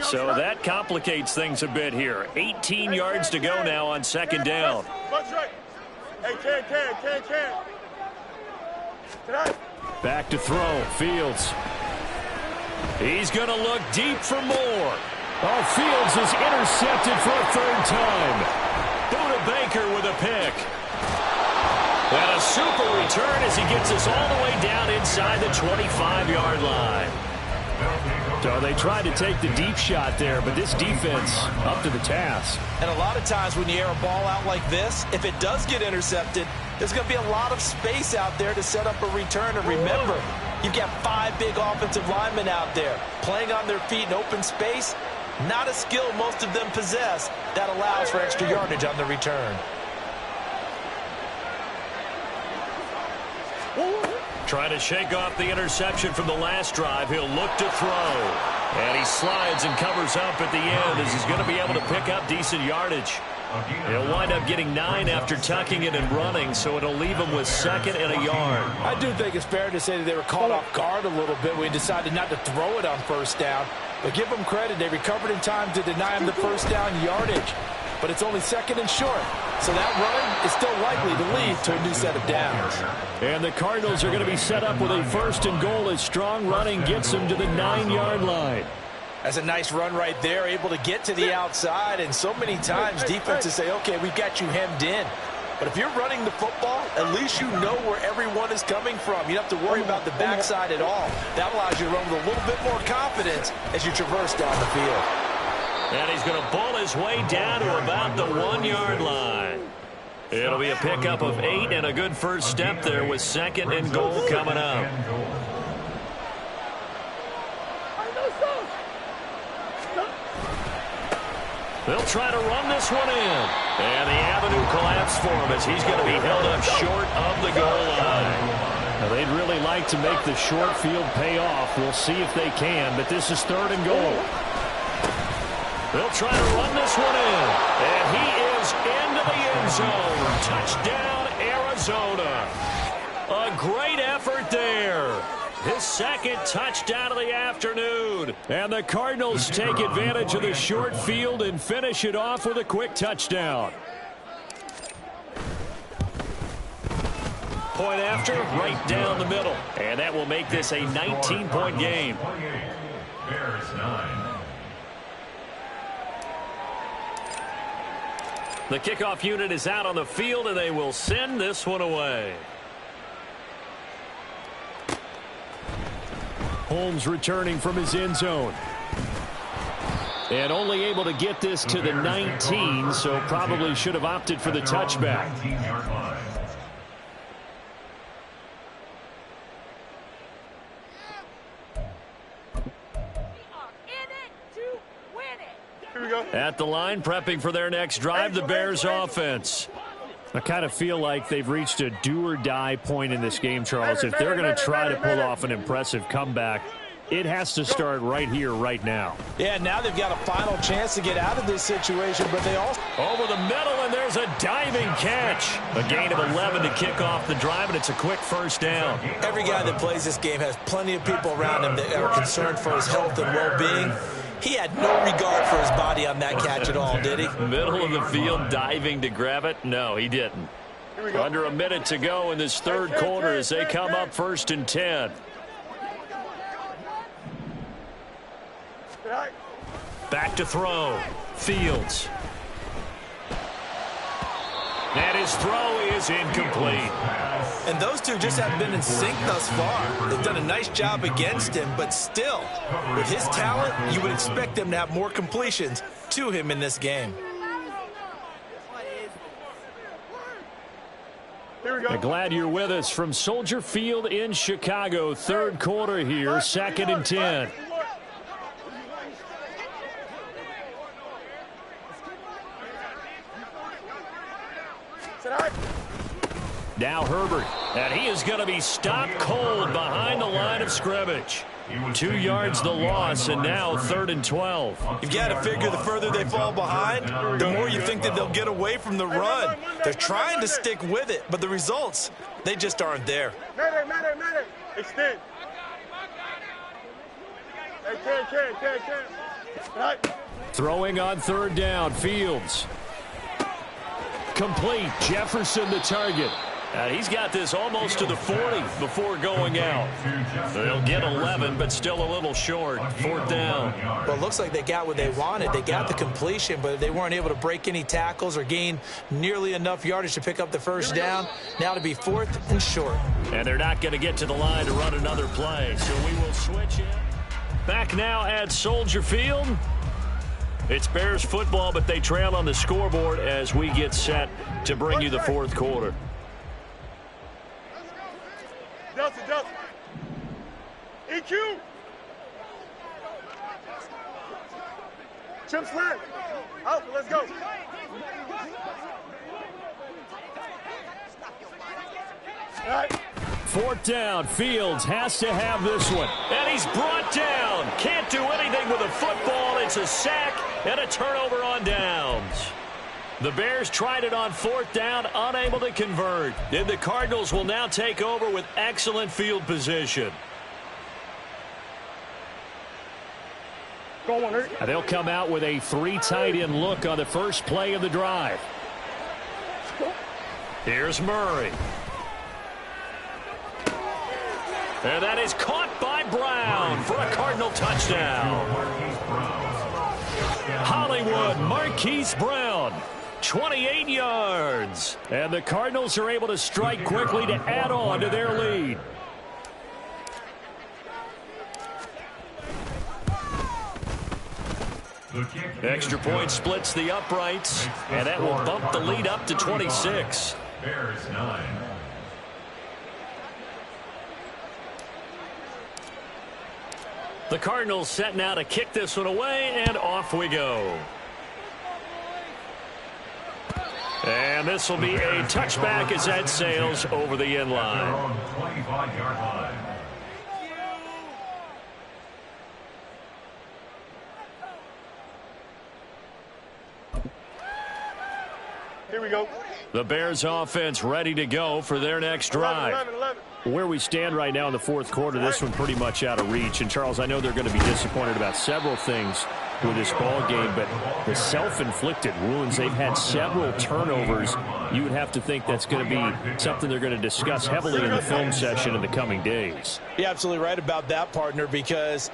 So that complicates things a bit here. 18 yards to go now on second down. That's right. Hey, can. Back to throw. Fields. He's going to look deep for more. Oh, Fields is intercepted for a third time. Buda Baker with a pick. And a super return as he gets us all the way down inside the 25-yard line. So they tried to take the deep shot there, but this defense up to the task. And a lot of times when you air a ball out like this, if it does get intercepted, there's going to be a lot of space out there to set up a return. And remember, you've got 5 big offensive linemen out there playing on their feet in open space. Not a skill most of them possess that allows for extra yardage on the return. Trying to shake off the interception from the last drive. He'll look to throw. And he slides and covers up at the end as he's going to be able to pick up decent yardage. He'll wind up getting 9 after tucking it and running, so it'll leave him with 2nd and a yard. I do think it's fair to say that they were caught off guard a little bit when he decided not to throw it on 1st down. But give them credit, they recovered in time to deny him the 1st down yardage. But it's only 2nd and short, so that run is still likely to lead to a new set of downs. And the Cardinals are going to be set up with a 1st and goal as strong running gets them to the 9-yard line. That's a nice run right there, able to get to the outside, and so many times defenses say, okay, we've got you hemmed in. But if you're running the football, at least you know where everyone is coming from. You don't have to worry about the backside at all. That allows you to run with a little bit more confidence as you traverse down the field. And he's going to pull his way down to about the 1-yard line. It'll be a pickup of 8 and a good first step there with 2nd and goal coming up. They'll try to run this one in. And the avenue collapsed for him as he's going to be held up short of the goal line. Now, they'd really like to make the short field pay off. We'll see if they can, but this is 3rd and goal. They'll try to run this one in. And he is into the end zone. Touchdown, Arizona. A great effort there. His 2nd touchdown of the afternoon. And the Cardinals take advantage of the short field and finish it off with a quick touchdown. Point after, right down the middle. And that will make this a 19-point game. Bears 9. The kickoff unit is out on the field, and they will send this one away. Holmes returning from his end zone. And only able to get this to the 19, so probably should have opted for the touchback. At the line, prepping for their next drive, the Bears offense. I kind of feel like they've reached a do-or-die point in this game, Charles. If they're going to try to pull off an impressive comeback, it has to start right here, right now. Yeah, now they've got a final chance to get out of this situation, but they also... Over the middle, and there's a diving catch. A gain of 11 to kick off the drive, and it's a quick 1st down. Every guy that plays this game has plenty of people around him that are concerned for his health and well-being. He had no regard for his body on that catch at all, did he? Middle of the field, diving to grab it? No, he didn't. Under a minute to go in this 3rd quarter as they come up 1st and 10. Back to throw. Fields. And his throw is incomplete. And those two just haven't been in sync thus far. They've done a nice job against him, but still, with his talent, you would expect them to have more completions to him in this game. I'm glad you're with us from Soldier Field in Chicago. 3rd quarter here, 2nd and 10. Now Herbert, and he is going to be stopped cold behind the line of scrimmage. 2 yards the loss, and now 3rd and 12. You've got to figure the further they fall behind, the more you think that they'll get away from the run. They're trying to stick with it, but the results, they just aren't there. Madden. Extend. Hey, can. Throwing on 3rd down, Fields. Complete. Jefferson the target. He's got this almost to the 40 before going out. They'll get 11, but still a little short. 4th down. Well, it looks like they got what they wanted. They got the completion, but they weren't able to break any tackles or gain nearly enough yardage to pick up the 1st down. Now to be 4th and short. And they're not going to get to the line to run another play, so we will switch in. Back now at Soldier Field. It's Bears football, but they trail on the scoreboard as we get set to bring you the 4th quarter. Delta. EQ. Chip slant. Out, let's go. All right. 4th down. Fields has to have this one. And he's brought down. Can't do anything with a football. It's a sack and a turnover on downs. The Bears tried it on 4th down, unable to convert. And the Cardinals will now take over with excellent field position. And they'll come out with a 3 tight end look on the first play of the drive. Here's Murray. And that is caught by Brown for a Cardinal touchdown. Hollywood Marquise Brown, 28 yards. And the Cardinals are able to strike quickly to add on to their lead. Extra point splits the uprights, and that will bump the lead up to 26. Bears 9. The Cardinals set now to kick this one away, and off we go. And this will be a touchback as that sails over the end line. 25-yard line. Here we go. The Bears offense ready to go for their next drive. 11. Where we stand right now in the 4th quarter, this one pretty much out of reach. And, Charles, I know they're going to be disappointed about several things with this ball game, but the self-inflicted wounds, they've had several turnovers. You would have to think that's going to be something they're going to discuss heavily in the film session in the coming days. You're absolutely right about that, partner, because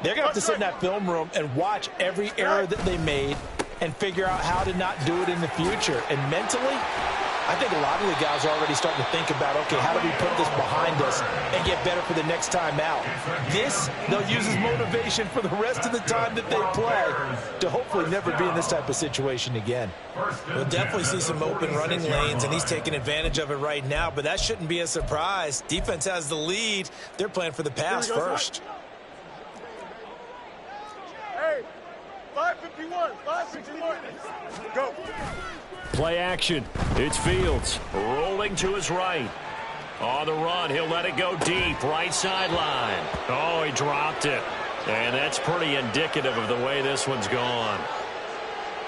they're going to have to sit in that film room and watch every error that they made and figure out how to not do it in the future. And mentally, I think a lot of the guys are already starting to think about, okay, how do we put this behind us and get better for the next time out? This, they'll use as motivation for the rest of the time that they play to hopefully never be in this type of situation again. We'll definitely see some open running lanes, and he's taking advantage of it right now, but that shouldn't be a surprise. Defense has the lead. They're playing for the pass first. Hey, 551. Go. Play action. It's Fields rolling to his right. On the run, he'll let it go deep. Right sideline. Oh, he dropped it. And that's pretty indicative of the way this one's gone.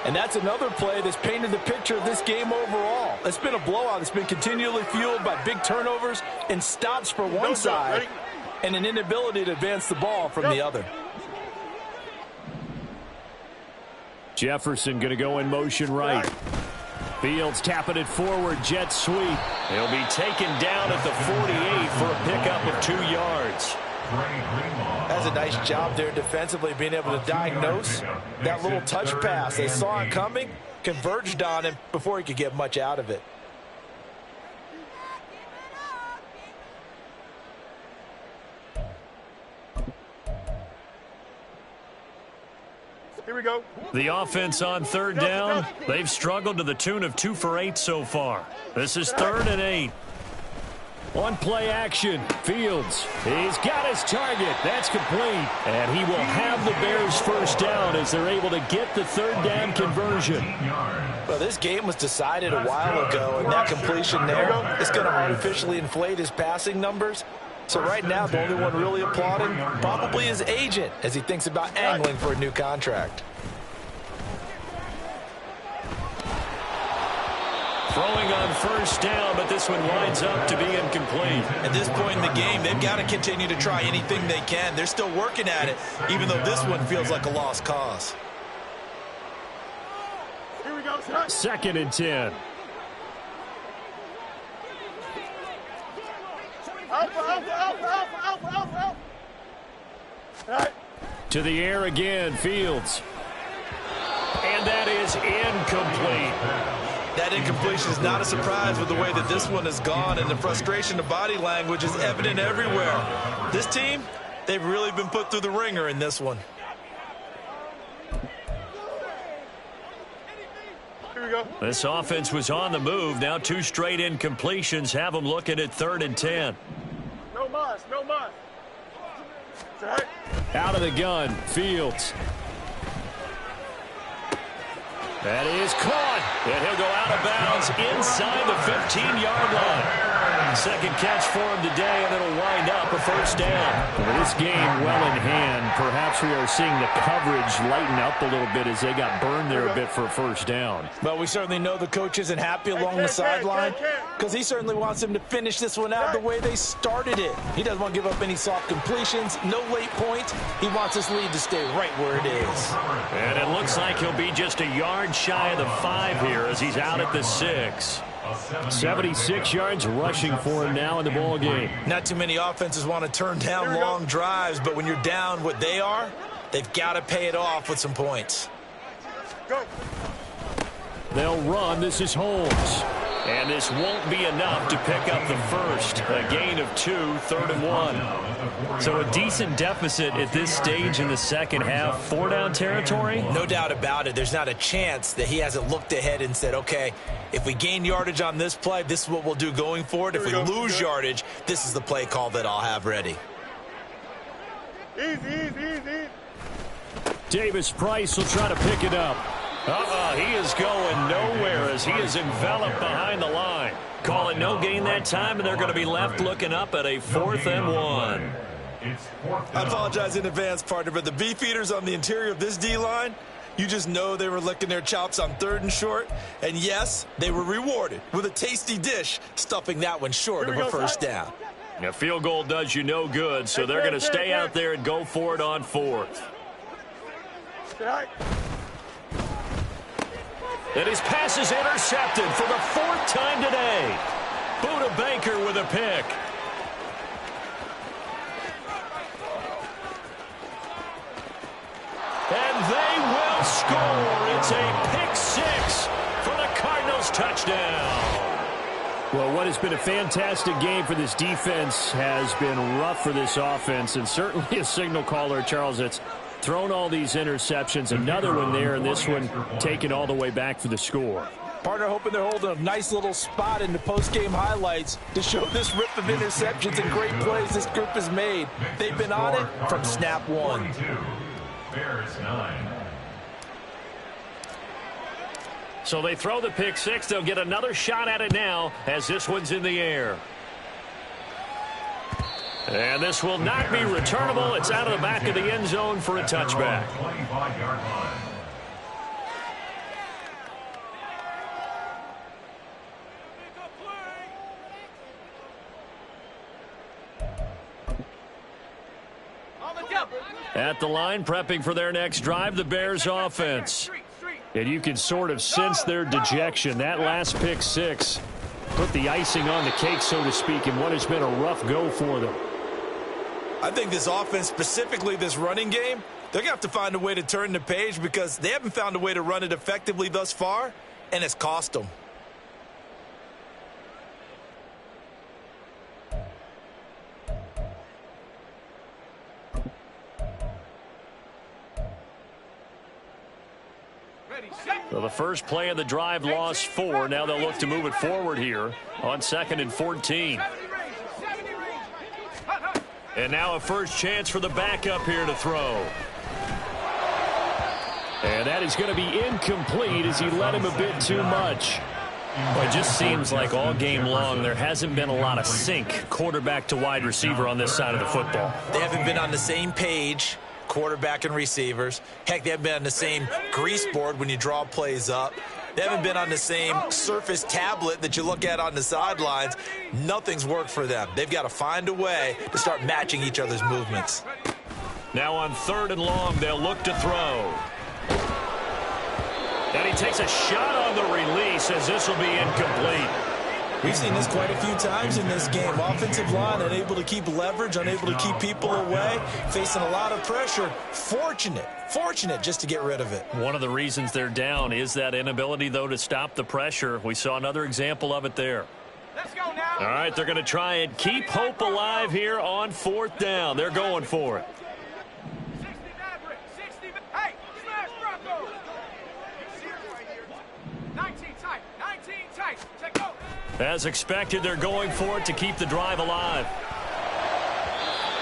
And that's another play that's painted the picture of this game overall. It's been a blowout. It's been continually fueled by big turnovers and stops for one side and an inability to advance the ball from the other. Jefferson going to go in motion right. Fields tapping it forward, jet sweep. He'll be taken down at the 48 for a pickup of 2 yards. That's a nice job there defensively, being able to diagnose that little touch pass. They saw it coming, converged on him before he could get much out of it. Here we go. The offense on 3rd down, they've struggled to the tune of 2 for 8 so far. This is 3rd and 8. On play action, Fields. He's got his target. That's complete. And he will have the Bears first down as they're able to get the 3rd down conversion. Well, this game was decided a while ago, and that completion there is going to artificially inflate his passing numbers. So right now, the only one really applauding probably his agent as he thinks about angling for a new contract. Throwing on 1st down, but this one winds up to be incomplete. At this point in the game, they've got to continue to try anything they can. They're still working at it, even though this one feels like a lost cause. Here we go. 2nd and 10. To the air again, Fields. And that is incomplete. That incompletion is not a surprise with the way that this one has gone, and the frustration of body language is evident everywhere. This team, they've really been put through the ringer in this one. Here we go. This offense was on the move. Now 2 straight incompletions have them looking at 3rd and 10. No mas. Out of the gun, Fields. That is caught. And he'll go out of bounds inside the 15-yard line. Second catch for him today, and it'll wind up a first down. With this game well in hand, perhaps we are seeing the coverage lighten up a little bit as they got burned there a bit for a first down. Well, we certainly know the coach isn't happy along the sideline because he certainly wants them to finish this one out the way they started it. He doesn't want to give up any soft completions, no late points. He wants his lead to stay right where it is. And it looks like he'll be just a yard shy of the 5 here as he's out at the 6. 76 yards rushing for him now in the ball game. Not too many offenses want to turn down long drives, but when you're down what they are, they've got to pay it off with some points. Go. They'll run. This is Holmes. And this won't be enough to pick up the first. A gain of 2, 3rd and 1. So a decent deficit at this stage in the second half. 4-down territory? No doubt about it. There's not a chance that he hasn't looked ahead and said, okay, if we gain yardage on this play, this is what we'll do going forward. If we lose yardage, this is the play call that I'll have ready. Easy. Davis Price will try to pick it up. He is going nowhere as he is enveloped behind the line. Calling no gain that time, and they're going to be left looking up at a 4th and 1. I apologize in advance, partner, but the beefeaters on the interior of this D-line, you just know they were licking their chops on 3rd and short. And yes, they were rewarded with a tasty dish, stuffing that one short of a first down. A field goal does you no good, so they're going to stay out there and go for it on 4th. And his pass is intercepted for the 4th time today. Buda Baker with a pick. And they will score. It's a pick 6 for the Cardinals touchdown. Well, what has been a fantastic game for this defense has been rough for this offense, and certainly a signal caller, Charles, that's thrown all these interceptions. Another one there, and this one taken all the way back for the score. Partner hoping they're holding a nice little spot in the post-game highlights to show this rip of interceptions and great plays this group has made. They've been on it from snap 1. Bears 9. So they throw the pick 6. They'll get another shot at it now as this one's in the air. And this will not be returnable. It's out of the back of the end zone for a touchback. 25-yard line. At the line, prepping for their next drive, the Bears offense. And you can sort of sense their dejection. That last pick 6 put the icing on the cake, so to speak, in what has been a rough go for them. I think this offense, specifically this running game, they're going to have to find a way to turn the page because they haven't found a way to run it effectively thus far, and it's cost them. So the first play of the drive lost 4. Now they'll look to move it forward here on 2nd and 14. And now a first chance for the backup here to throw. And that is going to be incomplete as he led him a bit too much. Well, it just seems like all game long there hasn't been a lot of sync quarterback to wide receiver on this side of the football. They haven't been on the same page, quarterback and receivers. Heck, they haven't been on the same grease board when you draw plays up. They haven't been on the same Surface tablet that you look at on the sidelines. Nothing's worked for them. They've got to find a way to start matching each other's movements. Now on 3rd and long, they'll look to throw. And he takes a shot on the release as this will be incomplete. We've seen this quite a few times in this game. Offensive line unable to keep leverage, unable to keep people away, facing a lot of pressure. Fortunate just to get rid of it. One of the reasons they're down is that inability, though, to stop the pressure. We saw another example of it there. Let's go now. All right, they're going to try and keep hope alive here on 4th down. They're going for it. 60 Maverick, 60. Hey, smash Bronco. 19 tight. Check go. As expected, they're going for it to keep the drive alive.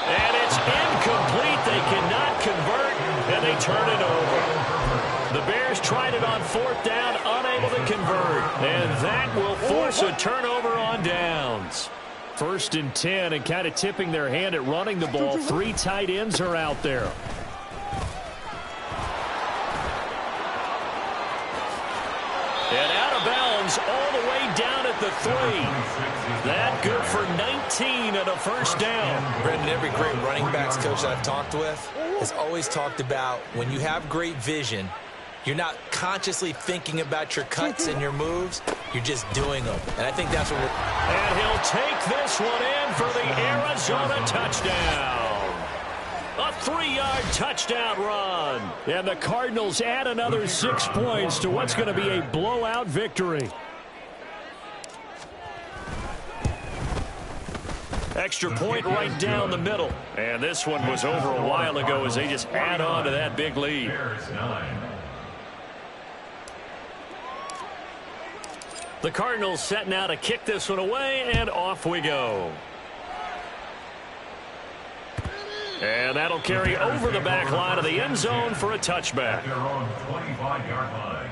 And it's incomplete. They cannot convert, and they turn it over. The Bears tried it on 4th down, unable to convert. And that will force a turnover on downs. 1st and 10, and kind of tipping their hand at running the ball. 3 tight ends are out there. And out of bounds all the way down at the 3. That good for 19 and a first down. Brendan, every great running backs coach that I've talked with has always talked about when you have great vision, you're not consciously thinking about your cuts and your moves. You're just doing them. And I think that's what we're... And he'll take this one in for the Arizona touchdown. A 3-yard touchdown run. And the Cardinals add another 6 points to what's going to be a blowout victory. Extra point right down the middle. And this one was over a while ago as they just add on to that big lead. The Cardinals set now to kick this one away, and off we go. And that'll carry over the back line of the end zone for a touchback. Their own 25-yard line.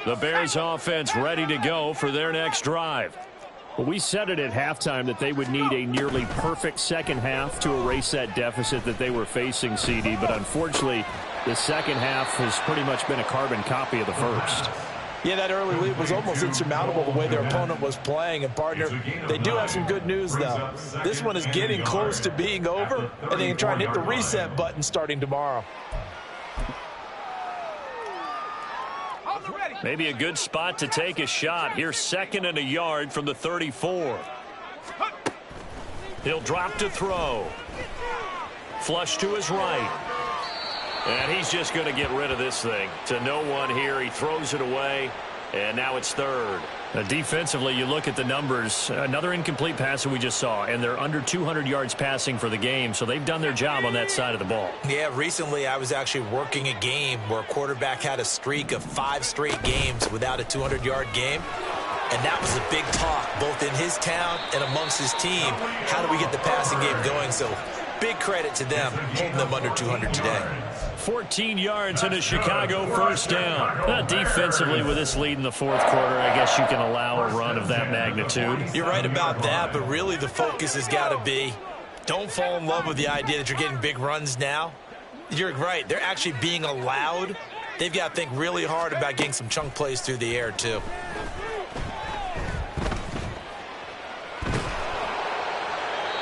The Bears offense ready to go for their next drive. Well, we said it at halftime that they would need a nearly perfect second half to erase that deficit that they were facing, CD. But unfortunately, the second half has pretty much been a carbon copy of the first. Yeah, that early lead was almost insurmountable the way their opponent was playing. And, partner, they do have some good news, though. This one is getting close to being over, and they can try and hit the reset button starting tomorrow. Maybe a good spot to take a shot. Here's 2nd and a yard from the 34. He'll drop to throw. Flush to his right. And he's just going to get rid of this thing. To no one here. He throws it away. And now it's 3rd. Defensively, you look at the numbers. Another incomplete pass that we just saw. And they're under 200 yards passing for the game. So they've done their job on that side of the ball. Yeah, recently I was actually working a game where a quarterback had a streak of 5 straight games without a 200-yard game. And that was a big talk, both in his town and amongst his team. How do we get the passing game going? So big credit to them, holding them under 200 today. 14 yards and a Chicago first down. Defensively, with this lead in the 4th quarter, I guess you can allow a run of that magnitude. You're right about that, but really the focus has got to be don't fall in love with the idea that you're getting big runs now. You're right. They're actually being allowed. They've got to think really hard about getting some chunk plays through the air, too.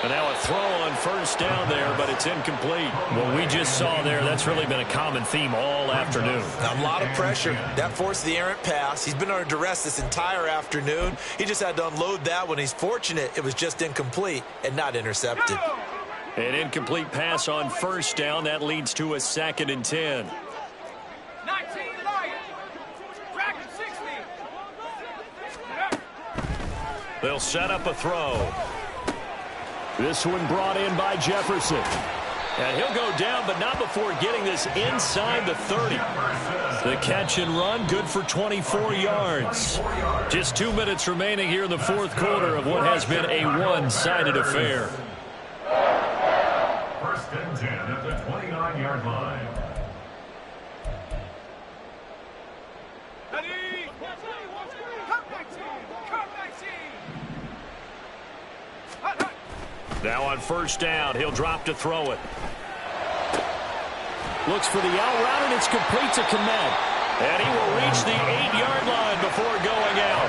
And now a throw on first down there, but it's incomplete. What we just saw there, that's really been a common theme all afternoon. A lot of pressure. That forced the errant pass. He's been under duress this entire afternoon. He just had to unload that one. He's fortunate it was just incomplete and not intercepted. An incomplete pass on first down. That leads to a 2nd and 10. 19 Lions. Dragon 60. They'll set up a throw. This one brought in by Jefferson. And he'll go down, but not before getting this inside the 30. The catch and run, good for 24 yards. Just 2 minutes remaining here in the 4th quarter of what has been a one-sided affair. 1st and 10 at the 29-yard line. Now on first down, he'll drop to throw it. Looks for the out route, and it's complete to Komet. And he will reach the 8-yard line before going out.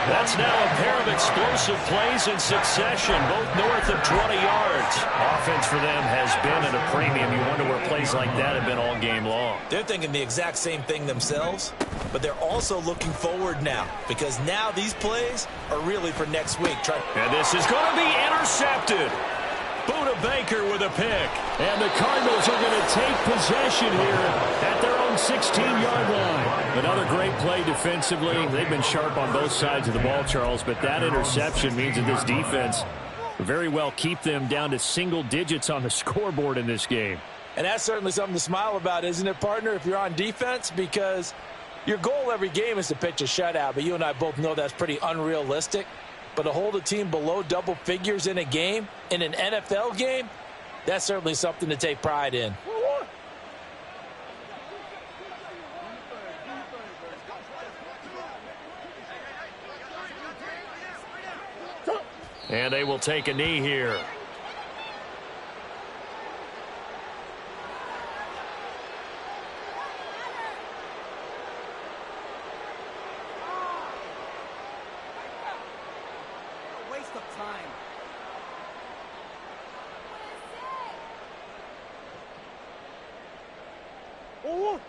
That's now a pair of explosive plays in succession, both north of 20 yards. Offense for them has been at a premium. You wonder where plays like that have been all game long. They're thinking the exact same thing themselves, but they're also looking forward now because now these plays are really for next week. And this is going to be intercepted. Buda Baker with a pick. And the Cardinals are going to take possession here at their own 16-yard line. Another great play defensively. They've been sharp on both sides of the ball, Charles, but that interception means that this defense very well keep them down to single digits on the scoreboard in this game. And that's certainly something to smile about, isn't it, partner, if you're on defense? Because your goal every game is to pitch a shutout, but you and I both know that's pretty unrealistic. But to hold a team below double figures in a game, in an NFL game, that's certainly something to take pride in. And they will take a knee here. Waste of time. Oh.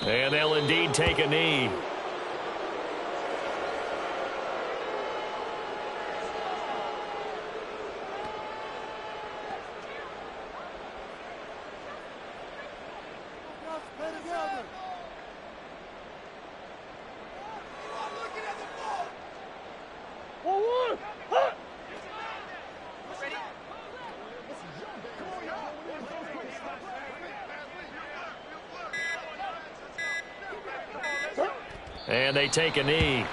And they'll indeed take a knee. And they take a knee.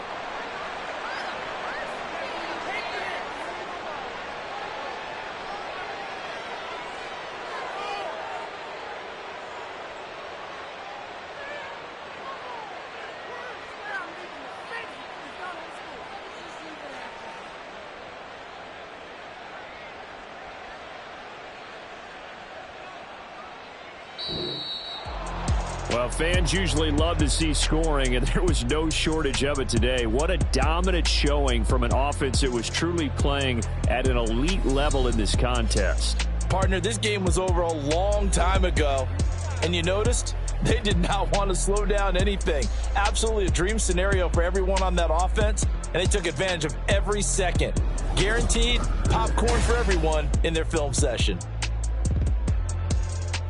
Well, fans usually love to see scoring, and there was no shortage of it today. What a dominant showing from an offense that was truly playing at an elite level in this contest. Partner, this game was over a long time ago, and you noticed they did not want to slow down anything. Absolutely a dream scenario for everyone on that offense, and they took advantage of every second. Guaranteed popcorn for everyone in their film session.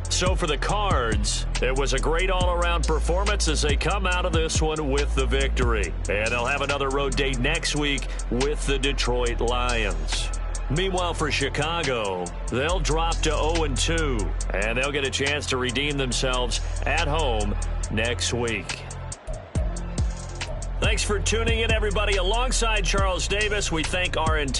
So for the Cards, it was a great all-around performance as they come out of this one with the victory. And they'll have another road date next week with the Detroit Lions. Meanwhile, for Chicago, they'll drop to 0-2, and they'll get a chance to redeem themselves at home next week. Thanks for tuning in, everybody. Alongside Charles Davis, we thank our entire